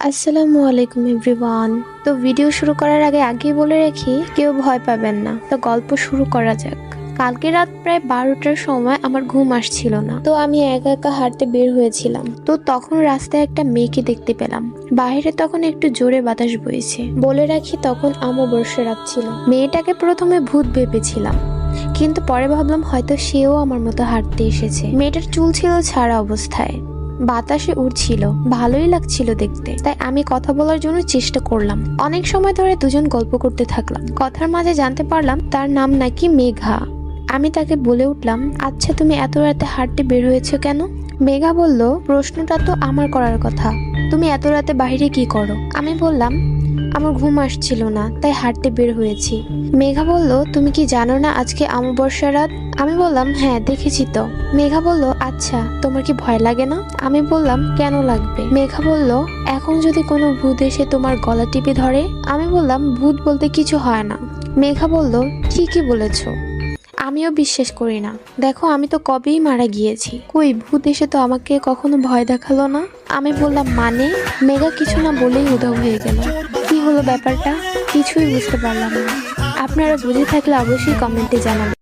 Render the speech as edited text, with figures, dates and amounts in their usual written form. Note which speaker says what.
Speaker 1: আসসালামু আলাইকুম এভরিওয়ান। তো ভিডিও শুরু করার আগেই বলে রাখি, কেউ ভয় পাবেন না। তো গল্প শুরু করা যাক। কালকে রাত প্রায় 12টার সময় আমার ঘুম আসছিল না, তো আমি একা একা হাঁটতে বের হয়েছিলাম। তো তখন রাস্তায় একটা মেয়েকে দেখতে পেলাম। বাইরে তখন একটু জোরে বাতাস বইছে। বলে রাখি, তখন অমাবস্যা রাত ছিল। মেয়েটাকে প্রথমে ভূত ভেবেছিলাম, কিন্তু পরে ভাবলাম হয়তো সেও আমার মতো হাঁটতে এসেছে। মেয়েটার চুল ছিল ছাড়া অবস্থায়, বাতাসে উড়ছিল, ভালোই লাগছিল দেখতে। তাই আমি কথা বলার জন্য চেষ্টা করলাম। অনেক সময় ধরে দুজন গল্প করতে থাকলাম। কথার মাঝে জানতে পারলাম তার নাম নাকি মেঘা। আমি তাকে বলে উঠলাম, আচ্ছা তুমি এত রাতে হাঁটতে বের হয়েছো কেন? মেঘা বলল, প্রশ্নটা তো আমার করার কথা, তুমি এত রাতে বাইরে কি করো? আমি বললাম, আমার ঘুম আসছিল না, তাই হাঁটতে বের হয়েছি। মেঘা বলল, তুমি কি জানো না আজকে অমাবস্যা রাত? আমি বললাম, হ্যাঁ দেখেছি তো। মেঘা বলল, আচ্ছা তোমার কি ভয় লাগে না? আমি বললাম, কেন লাগবে? মেঘা বলল, এখন যদি কোনো ভূত এসে তোমার গলা টিপে ধরে? আমি বললাম, ভূত বলতে কিছু হয় না। মেঘা বলল, ঠিকই বলেছো, আমিও বিশ্বাস করি না। দেখো, আমি তো কবেই মারা গিয়েছি, কই ভূত এসে তো আমাকে কখনো ভয় দেখালো না। আমি বললাম, মানে? মেঘা কিছু না বলেই উধাও হয়ে গেল। কি হলো ব্যাপারটা? কিছুই বুঝতে পারলাম না। আপনারা বুঝে থাকলে অবশ্যই কমেন্টে জানাবেন।